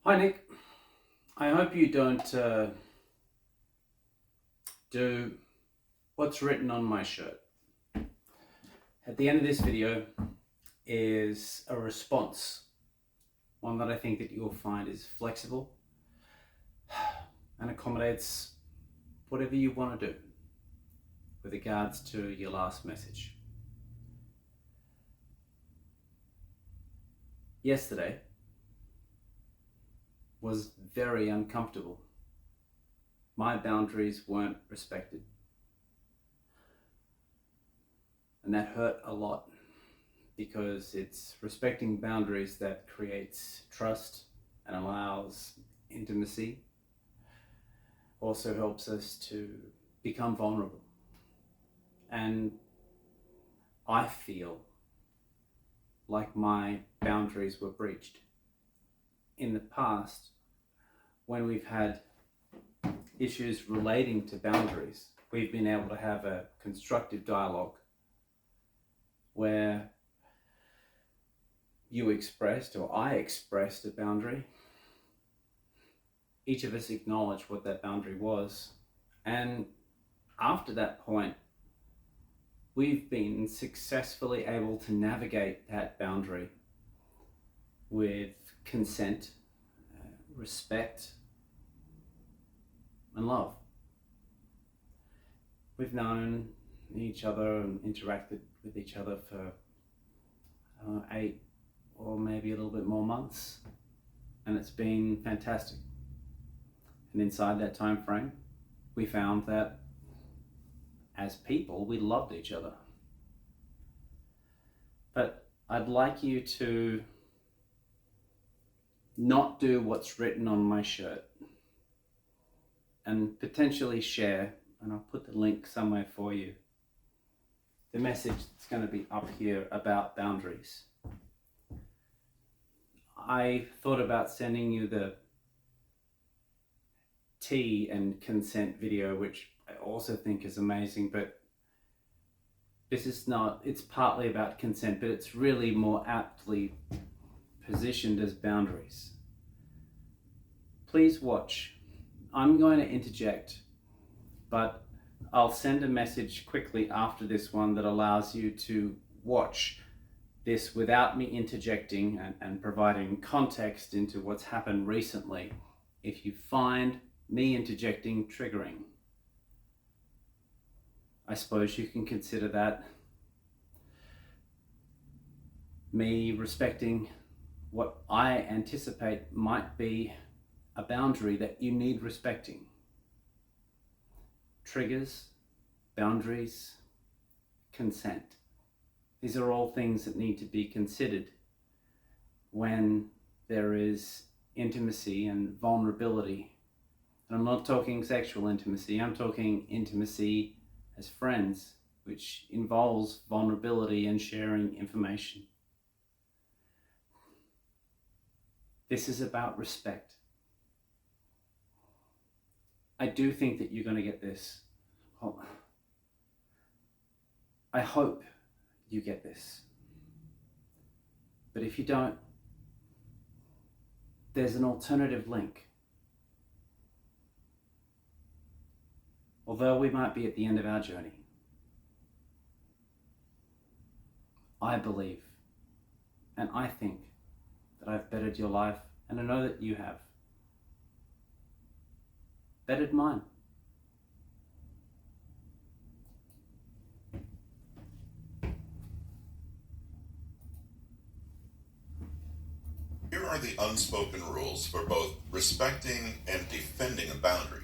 Hi Nick, I hope you don't do what's written on my shirt. At the end of this video is a response, one that I think that you'll find is flexible and accommodates whatever you want to do with regards to your last message. Yesterday was very uncomfortable. My boundaries weren't respected. And that hurt a lot because it's respecting boundaries that creates trust and allows intimacy. Also helps us to become vulnerable. And I feel like my boundaries were breached. In the past, when we've had issues relating to boundaries, we've been able to have a constructive dialogue where you expressed or I expressed a boundary. Each of us acknowledged what that boundary was. And after that point, we've been successfully able to navigate that boundary with consent, respect, and love. We've known each other and interacted with each other for 8 or maybe a little bit more months, and it's been fantastic. And inside that time frame, we found that as people, we loved each other. But I'd like you to not do what's written on my shirt and potentially share, and I'll put the link somewhere for you, the message that's going to be up here about boundaries. I thought about sending you the tea and consent video, which I also think is amazing, but this is not, it's partly about consent, but it's really more aptly positioned as boundaries. Please watch. I'm going to interject, but I'll send a message quickly after this one that allows you to watch this without me interjecting and providing context into what's happened recently. If you find me interjecting triggering, I suppose you can consider that me respecting what I anticipate might be a boundary that you need respecting. Triggers, boundaries, consent. These are all things that need to be considered when there is intimacy and vulnerability. And I'm not talking sexual intimacy, I'm talking intimacy as friends, which involves vulnerability and sharing information. This is about respect. I do think that you're going to get this. Well, I hope you get this. But if you don't, there's an alternative link. Although we might be at the end of our journey, I believe and I think that I've bettered your life, and I know that you have bettered mine. Here are the unspoken rules for both respecting and defending a boundary.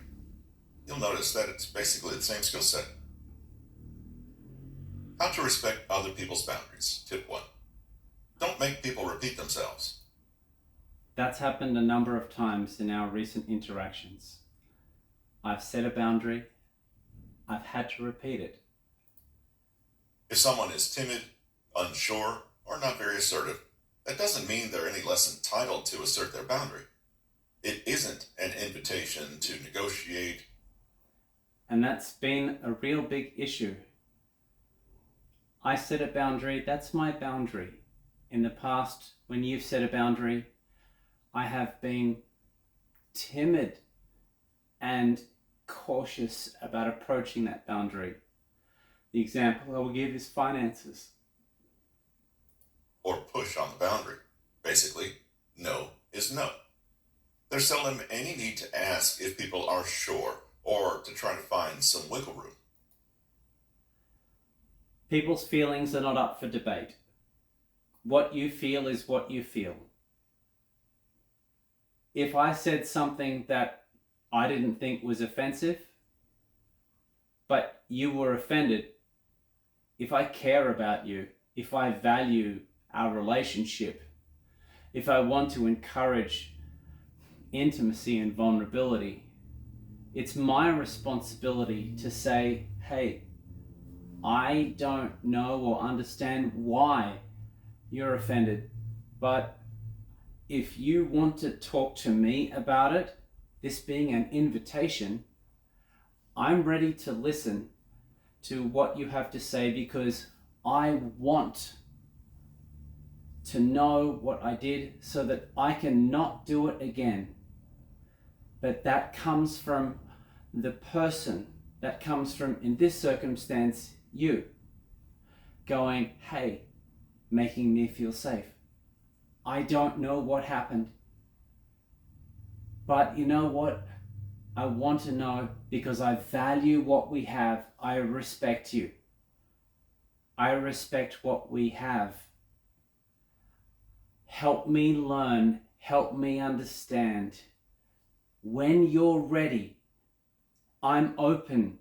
You'll notice that it's basically the same skill set. How to respect other people's boundaries. Tip 1. Don't make people repeat themselves. That's happened a number of times in our recent interactions. I've set a boundary, I've had to repeat it. If someone is timid, unsure, or not very assertive, that doesn't mean they're any less entitled to assert their boundary. It isn't an invitation to negotiate. And that's been a real big issue. I set a boundary, that's my boundary. In the past, when you've set a boundary, I have been timid and cautious about approaching that boundary. The example I will give is finances. Or push on the boundary. Basically, no is no. There's seldom any need to ask if people are sure or to try to find some wiggle room. People's feelings are not up for debate. What you feel is what you feel. If I said something that I didn't think was offensive, but you were offended, if I care about you, if I value our relationship, if I want to encourage intimacy and vulnerability, it's my responsibility to say, hey, I don't know or understand why you're offended, but if you want to talk to me about it, this being an invitation, I'm ready to listen to what you have to say because I want to know what I did so that I can not do it again. But that comes from the person, that comes from, in this circumstance, you going, hey, making me feel safe. I don't know what happened, but you know what? I want to know because I value what we have. I respect you. I respect what we have. Help me learn, help me understand. When you're ready, I'm open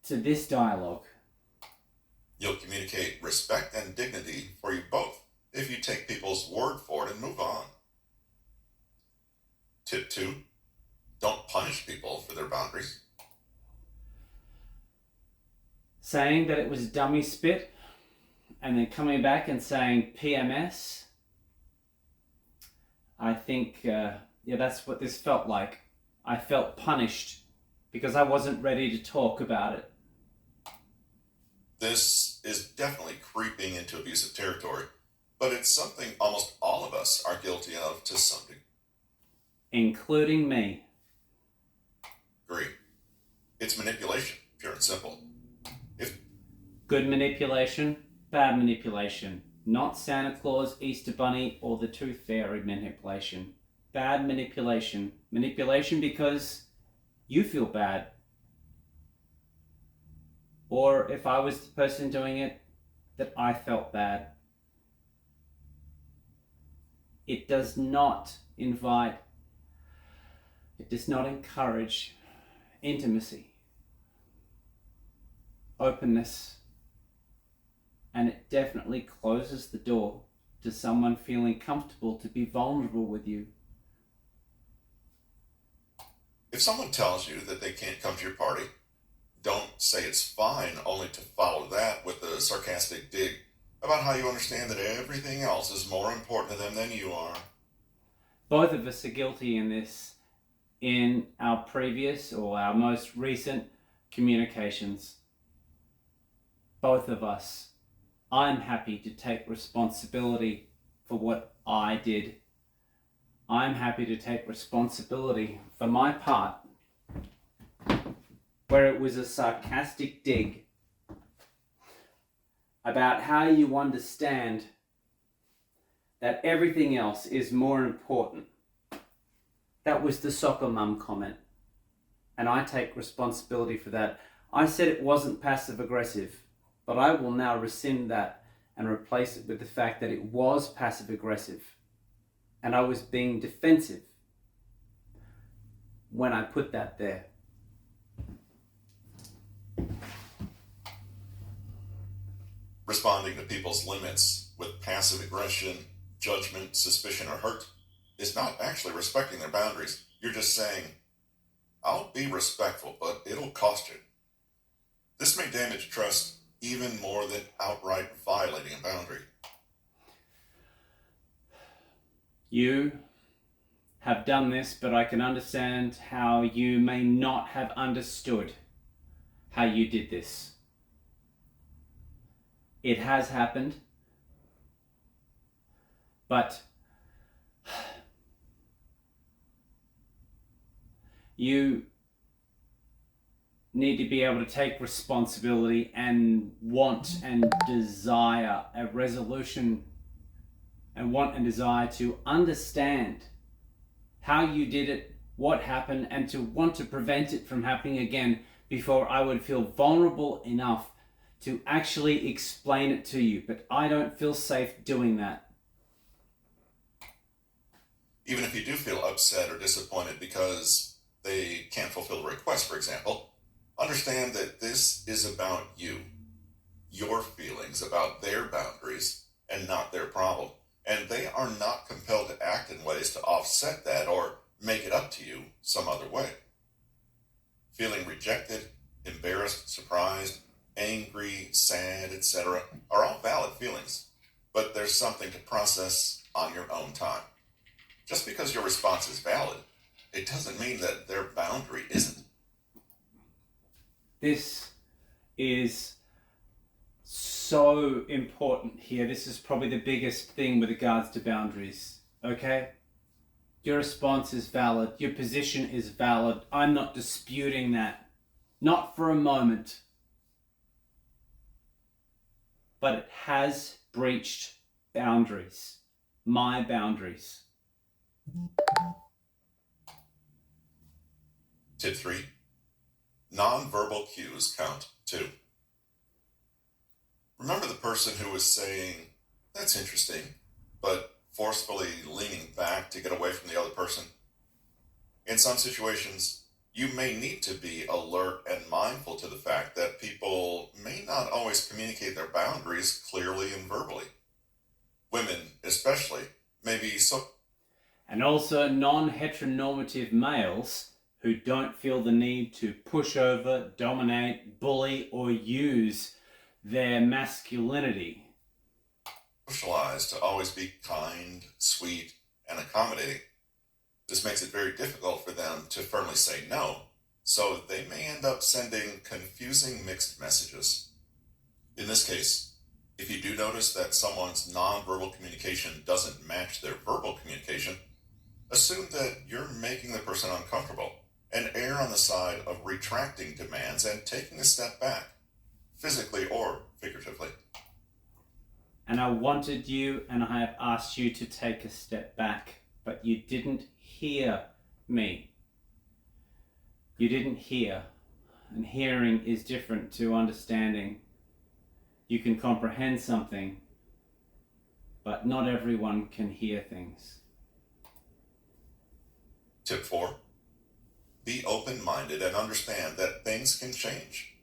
to this dialogue. You'll communicate respect and dignity for you both if you take people's word for it and move on. Tip 2, don't punish people for their boundaries. Saying that it was dummy spit and then coming back and saying PMS, I think, that's what this felt like. I felt punished because I wasn't ready to talk about it. This is definitely creeping into abusive territory, but it's something almost all of us are guilty of to some degree. Including me. Agree. It's manipulation, pure and simple. Good manipulation, bad manipulation. Not Santa Claus, Easter Bunny, or the Tooth Fairy manipulation. Bad manipulation. Manipulation because you feel bad. Or if I was the person doing it, that I felt bad. It does not invite, it does not encourage intimacy, openness, and it definitely closes the door to someone feeling comfortable to be vulnerable with you. If someone tells you that they can't come to your party, don't say it's fine only to follow that with a sarcastic dig about how you understand that everything else is more important to them than you are. Both of us are guilty in this in our previous or our most recent communications. Both of us. I'm happy to take responsibility for what I did. I'm happy to take responsibility for my part where it was a sarcastic dig about how you understand that everything else is more important. That was the soccer mum comment, and I take responsibility for that. I said it wasn't passive aggressive, but I will now rescind that and replace it with the fact that it was passive aggressive, and I was being defensive when I put that there. Responding to people's limits with passive aggression, judgment, suspicion, or hurt is not actually respecting their boundaries. You're just saying, I'll be respectful, but it'll cost you. This may damage trust even more than outright violating a boundary. You have done this, but I can understand how you may not have understood how you did this. It has happened, but You need to be able to take responsibility and want and desire a resolution, and want and desire to understand how you did it, what happened, and to want to prevent it from happening again before I would feel vulnerable enough to actually explain it to you. But I don't feel safe doing that. Even if you do feel upset or disappointed because they can't fulfill the request, for example, understand that this is about you, your feelings about their boundaries, and not their problem. And they are not compelled to act in ways to offset that or make it up to you some other way. Feeling rejected, embarrassed, surprised, angry, sad, etc. are all valid feelings, but there's something to process on your own time. Just because your response is valid, it doesn't mean that their boundary isn't. This is so important here. This is probably the biggest thing with regards to boundaries, okay? Your response is valid. Your position is valid. I'm not disputing that. Not for a moment. But it has breached boundaries. My boundaries. Tip 3. Nonverbal cues count too. Remember the person who was saying, "That's interesting," but forcefully leaning back to get away from the other person? In some situations, you may need to be alert and mindful to the fact that people may not always communicate their boundaries clearly and verbally. Women, especially, may be so. And also non-heteronormative males who don't feel the need to push over, dominate, bully, or use their masculinity. Socialized to always be kind, sweet, and accommodating. This makes it very difficult for them to firmly say no, so they may end up sending confusing mixed messages. In this case, if you do notice that someone's nonverbal communication doesn't match their verbal communication, assume that you're making the person uncomfortable and err on the side of retracting demands and taking a step back, physically or figuratively. And I wanted you, and I have asked you to take a step back, but you didn't hear me. You didn't hear. And hearing is different to understanding. You can comprehend something, but not everyone can hear things. Tip 4. Be open-minded and understand that things can change.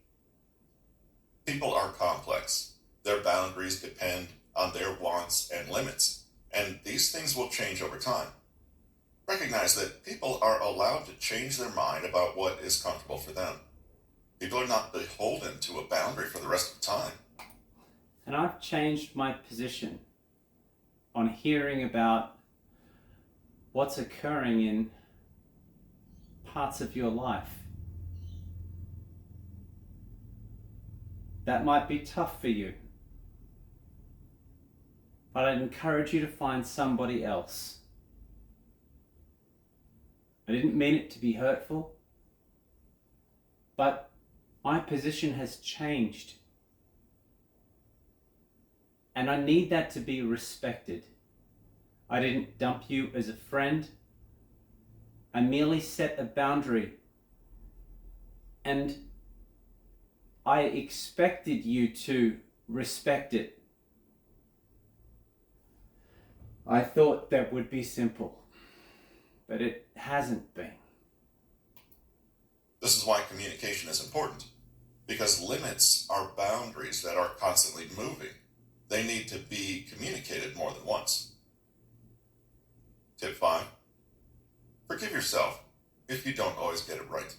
People are complex. Their boundaries depend on their wants and limits, and these things will change over time. Recognize that people are allowed to change their mind about what is comfortable for them. People are not beholden to a boundary for the rest of time. And I've changed my position on hearing about what's occurring in parts of your life. That might be tough for you, but I'd encourage you to find somebody else. I didn't mean it to be hurtful, but my position has changed. And I need that to be respected. I didn't dump you as a friend. I merely set a boundary. And I expected you to respect it. I thought that would be simple, but it hasn't been. This is why communication is important, because limits are boundaries that are constantly moving. They need to be communicated more than once. Tip 5. Forgive yourself if you don't always get it right.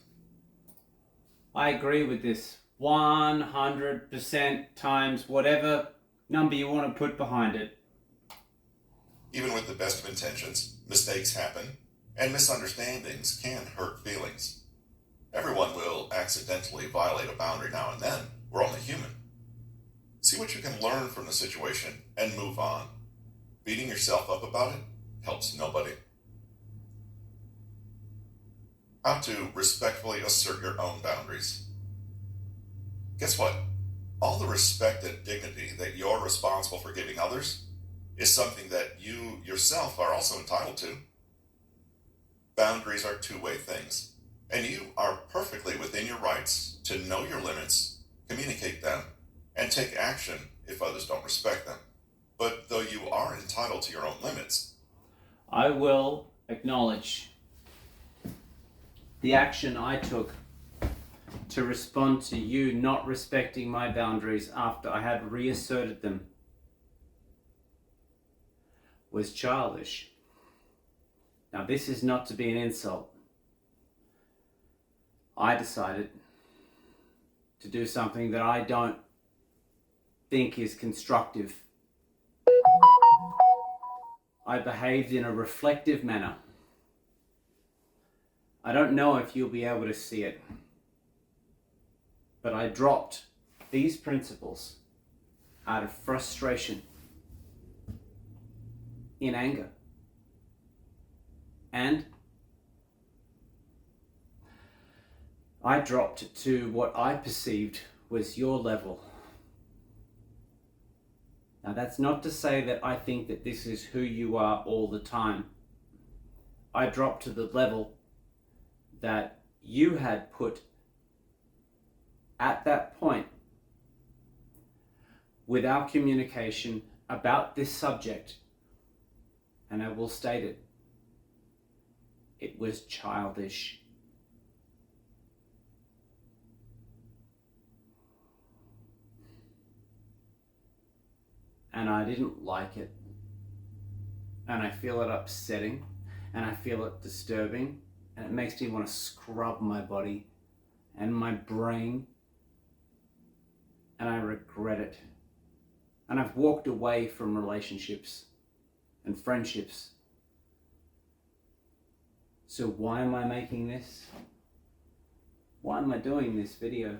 I agree with this 100% times whatever number you want to put behind it. Even with the best of intentions, mistakes happen, and misunderstandings can hurt feelings. Everyone will accidentally violate a boundary now and then. We're only human. See what you can learn from the situation and move on. Beating yourself up about it helps nobody. how to respectfully assert your own boundaries. Guess what? All the respect and dignity that you're responsible for giving others is something that you yourself are also entitled to. Boundaries are two-way things, and you are perfectly within your rights to know your limits, communicate them, and take action if others don't respect them. But though you are entitled to your own limits, I will acknowledge the action I took to respond to you not respecting my boundaries after I had reasserted them was childish. Now, this is not to be an insult. I decided to do something that I don't think is constructive. I behaved in a reflective manner. I don't know if you'll be able to see it, but I dropped these principles out of frustration, in anger, and I dropped to what I perceived was your level. Now, that's not to say that I think that this is who you are all the time. I dropped to the level that you had put at that point with our communication about this subject, and I will state it. It was childish. And I didn't like it. And I feel it upsetting, and I feel it disturbing, and it makes me want to scrub my body and my brain, and I regret it. And I've walked away from relationships and friendships. So why am I making this? Why am I doing this video?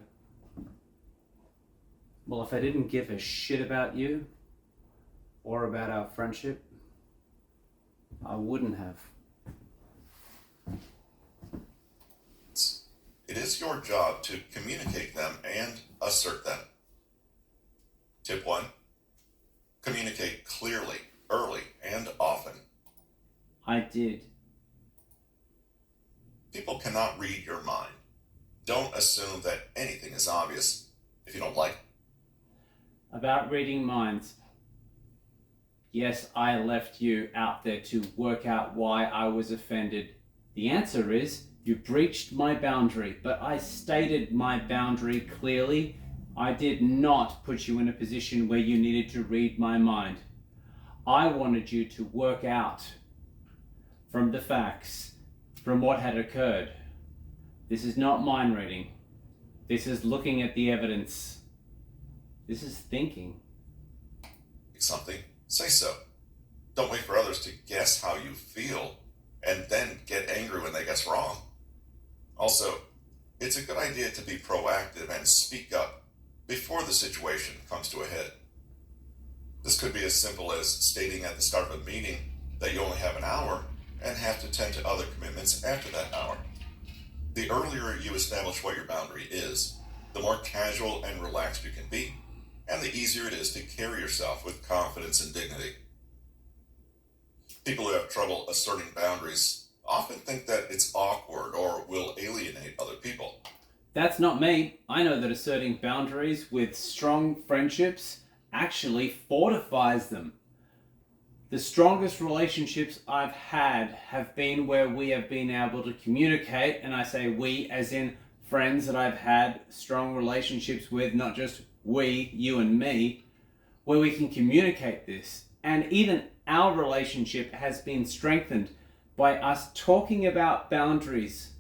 Well, if I didn't give a shit about you or about our friendship, I wouldn't have. it is your job to communicate them and assert them. Tip 1. Communicate clearly, early, and often. I did. People cannot read your mind. Don't assume that anything is obvious if you don't like it. About reading minds. Yes, I left you out there to work out why I was offended. The answer is, you breached my boundary, but I stated my boundary clearly. I did not put you in a position where you needed to read my mind. I wanted you to work out from the facts, from what had occurred. This is not mind reading. This is looking at the evidence. This is thinking. Something, say so. Don't wait for others to guess how you feel and then get angry when they guess wrong. Also, it's a good idea to be proactive and speak up before the situation comes to a head. This could be as simple as stating at the start of a meeting that you only have an hour and have to tend to other commitments after that hour. The earlier you establish what your boundary is, the more casual and relaxed you can be, and the easier it is to carry yourself with confidence and dignity. People who have trouble asserting boundaries often think that it's awkward or will alienate other people. That's not me. I know that asserting boundaries with strong friendships actually fortifies them. The strongest relationships I've had have been where we have been able to communicate, and I say we as in friends that I've had strong relationships with, not just we, you and me, where we can communicate this. And even our relationship has been strengthened by us talking about boundaries,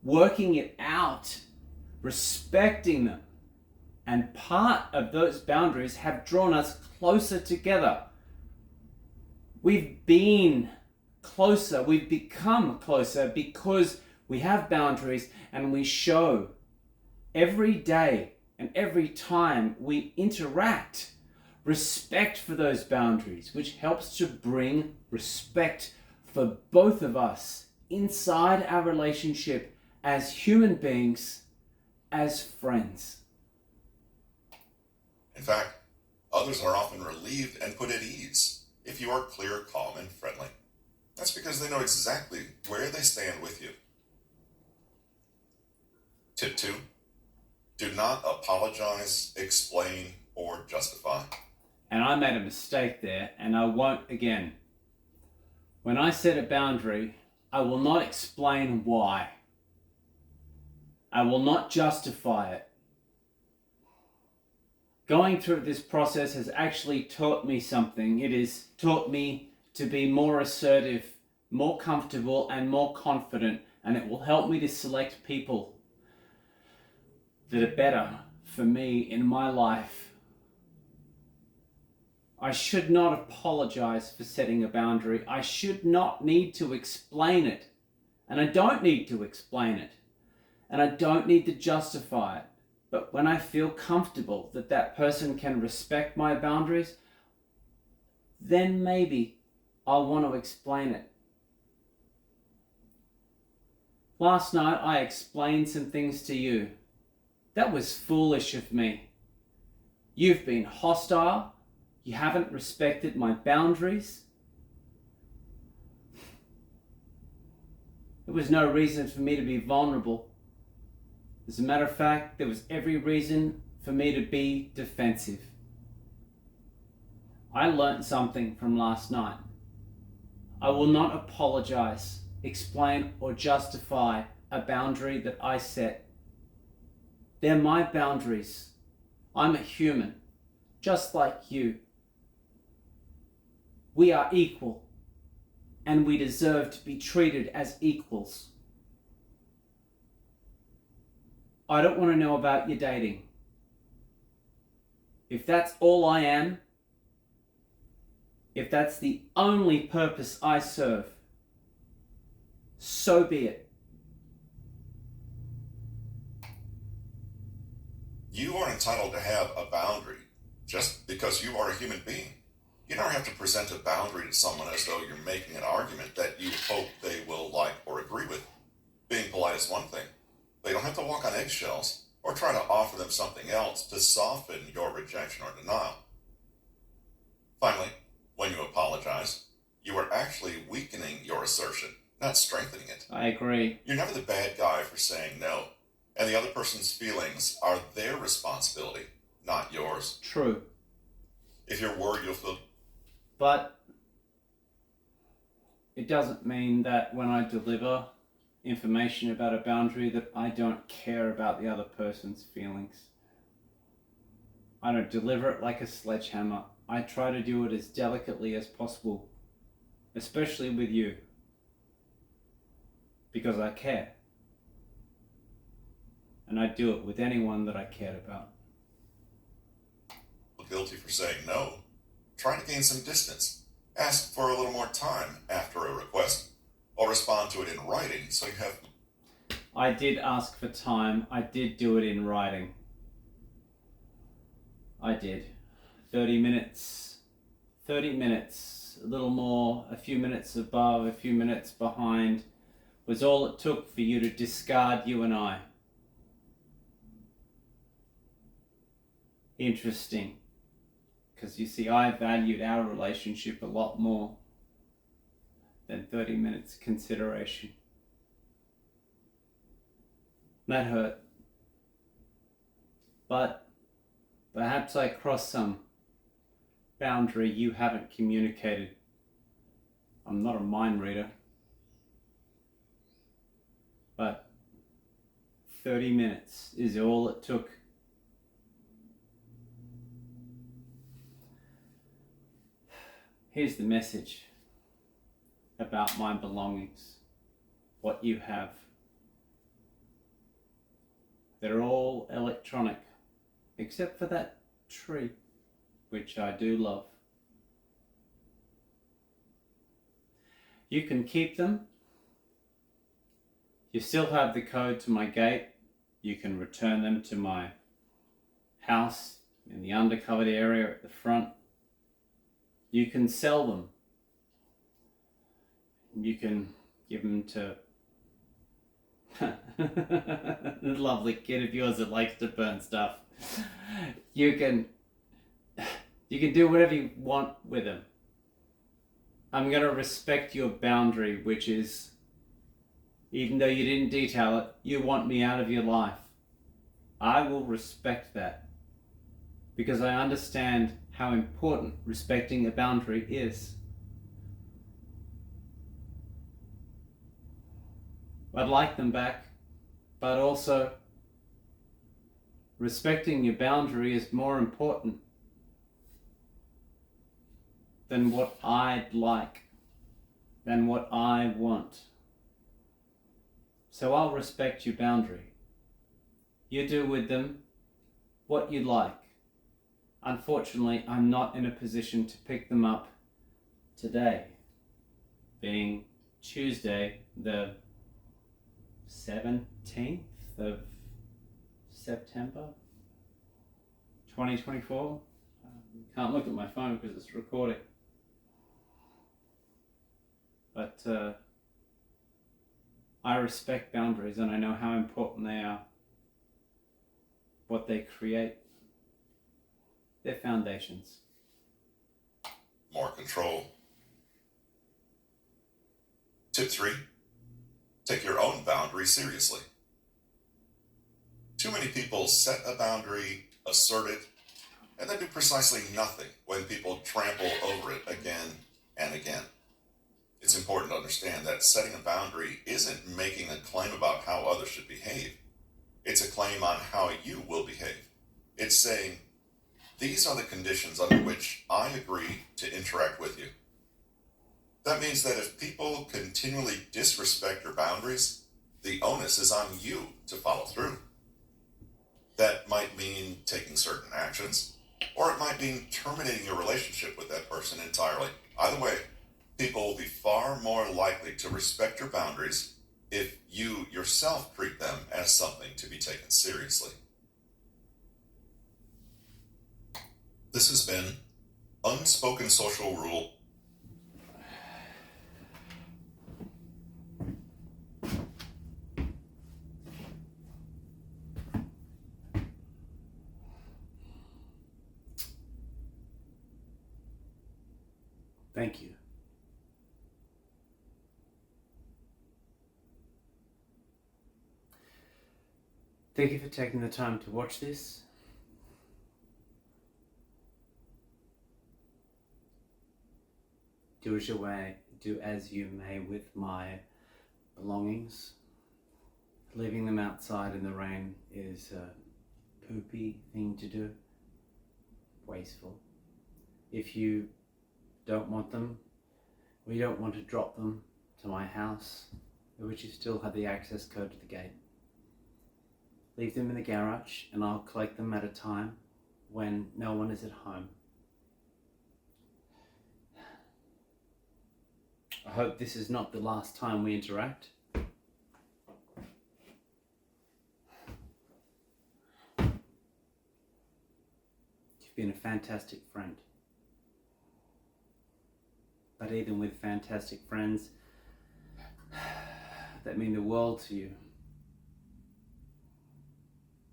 working it out, respecting them. And part of those boundaries have drawn us closer together. We've been closer, we've become closer because we have boundaries, and we show every day and every time we interact respect for those boundaries, which helps to bring respect for both of us inside our relationship as human beings, as friends. In fact, others are often relieved and put at ease if you are clear, calm, and friendly. That's because they know exactly where they stand with you. Tip 2, do not apologize, explain, or justify. And I made a mistake there, and I won't again. When I set a boundary, I will not explain why. I will not justify it. Going through this process has actually taught me something. It has taught me to be more assertive, more comfortable, and more confident, and it will help me to select people that are better for me in my life. I should not apologize for setting a boundary. I should not need to explain it. And I don't need to explain it. And I don't need to justify it. But when I feel comfortable that that person can respect my boundaries, then maybe I'll want to explain it. Last night I explained some things to you. That was foolish of me. You've been hostile. You haven't respected my boundaries. There was no reason for me to be vulnerable. As a matter of fact, there was every reason for me to be defensive. I learned something from last night. I will not apologize, explain, or justify a boundary that I set. They're my boundaries. I'm a human, just like you. We are equal, and we deserve to be treated as equals. I don't want to know about your dating. If that's all I am, if that's the only purpose I serve, so be it. You are entitled to have a boundary just because you are a human being. You don't have to present a boundary to someone as though you're making an argument that you hope they will like or agree with. Being polite is one thing, but you don't have to walk on eggshells or try to offer them something else to soften your rejection or denial. Finally, when you apologize, you are actually weakening your assertion, not strengthening it. I agree. You're never the bad guy for saying no, and the other person's feelings are their responsibility, not yours. True. If you're worried you'll feel... But it doesn't mean that when I deliver information about a boundary that I don't care about the other person's feelings. I don't deliver it like a sledgehammer. I try to do it as delicately as possible, especially with you, because I care. And I do it with anyone that I cared about. Guilty for saying no. Try to gain some distance. Ask for a little more time after a request, or respond to it in writing so you have... I did ask for time. I did do it in writing. I did. 30 minutes. 30 minutes. A little more, a few minutes above, a few minutes behind was all it took for you to discard you and I. Interesting. Because you see, I valued our relationship a lot more than 30 minutes consideration. That hurt. But perhaps I crossed some boundary you haven't communicated. I'm not a mind reader. But 30 minutes is all it took. Here's the message about my belongings, what you have. They're all electronic, except for that tree, which I do love. You can keep them. You still have the code to my gate. You can return them to my house in the undercovered area at the front. You can sell them. You can give them to a lovely kid of yours that likes to burn stuff. You can do whatever you want with them. I'm going to respect your boundary, which is, even though you didn't detail it, you want me out of your life. I will respect that because I understand how important respecting a boundary is. I'd like them back, but also respecting your boundary is more important than what I'd like, than what I want. So I'll respect your boundary. You do with them what you like. Unfortunately, I'm not in a position to pick them up today, being Tuesday, the 17th of September 2024. Can't look at my phone because it's recording. But I respect boundaries and I know how important they are. What they create, their foundations. More control. Tip 3. Take your own boundary seriously. Too many people set a boundary, assert it, and then do precisely nothing when people trample over it again and again. It's important to understand that setting a boundary isn't making a claim about how others should behave. It's a claim on how you will behave. It's saying, these are the conditions under which I agree to interact with you. That means that if people continually disrespect your boundaries, the onus is on you to follow through. That might mean taking certain actions, or it might mean terminating your relationship with that person entirely. Either way, people will be far more likely to respect your boundaries if you yourself treat them as something to be taken seriously. This has been Unspoken Social Rule. Thank you. Thank you for taking the time to watch this. Do as you may with my belongings. Leaving them outside in the rain is a poopy thing to do. Wasteful. If you don't want them, or you don't want to drop them to my house, which you still have the access code to the gate, leave them in the garage and I'll collect them at a time when no one is at home. I hope this is not the last time we interact. You've been a fantastic friend. But even with fantastic friends that mean the world to you,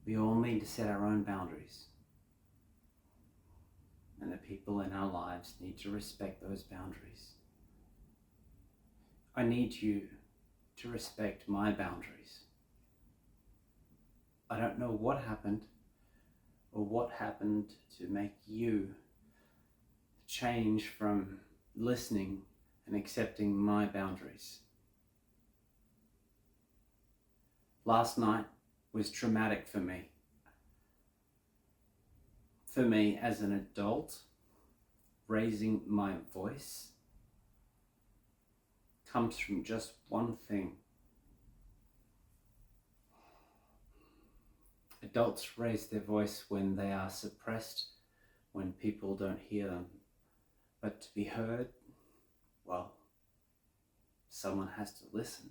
we all need to set our own boundaries. And the people in our lives need to respect those boundaries. I need you to respect my boundaries. I don't know what happened or what happened to make you change from listening and accepting my boundaries. Last night was traumatic for me. For me as an adult, raising my voice comes from just one thing. Adults raise their voice when they are suppressed, when people don't hear them. But to be heard, well, someone has to listen.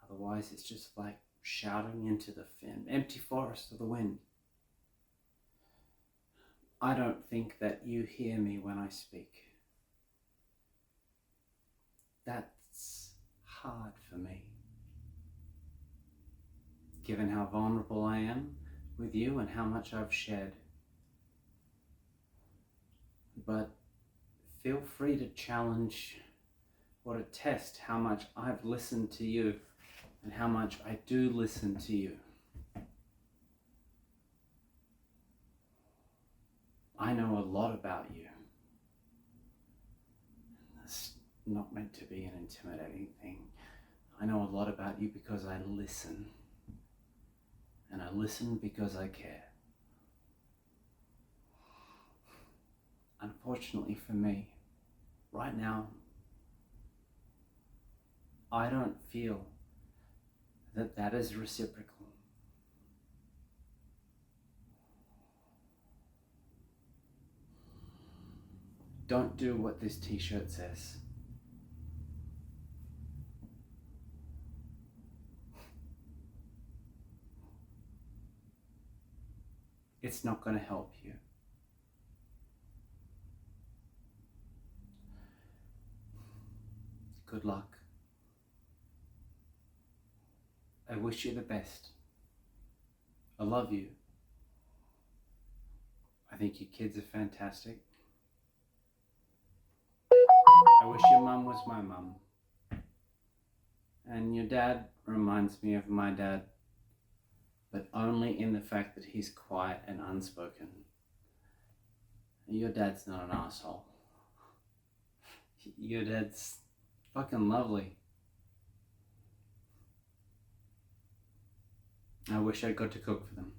Otherwise, it's just like shouting into the empty forest of the wind. I don't think that you hear me when I speak. That's hard for me, given how vulnerable I am with you and how much I've shared. But feel free to challenge or to test how much I've listened to you and how much I do listen to you. I know a lot about you. That's not meant to be an intimidating thing. I know a lot about you because I listen. And I listen because I care. Unfortunately for me, right now, I don't feel that that is reciprocal. Don't do what this t-shirt says. It's not going to help you. Good luck. I wish you the best. I love you. I think your kids are fantastic. I wish your mum was my mum. And your dad reminds me of my dad, but only in the fact that he's quiet and unspoken. Your dad's not an asshole. Your dad's fucking lovely. I wish I got to cook for them.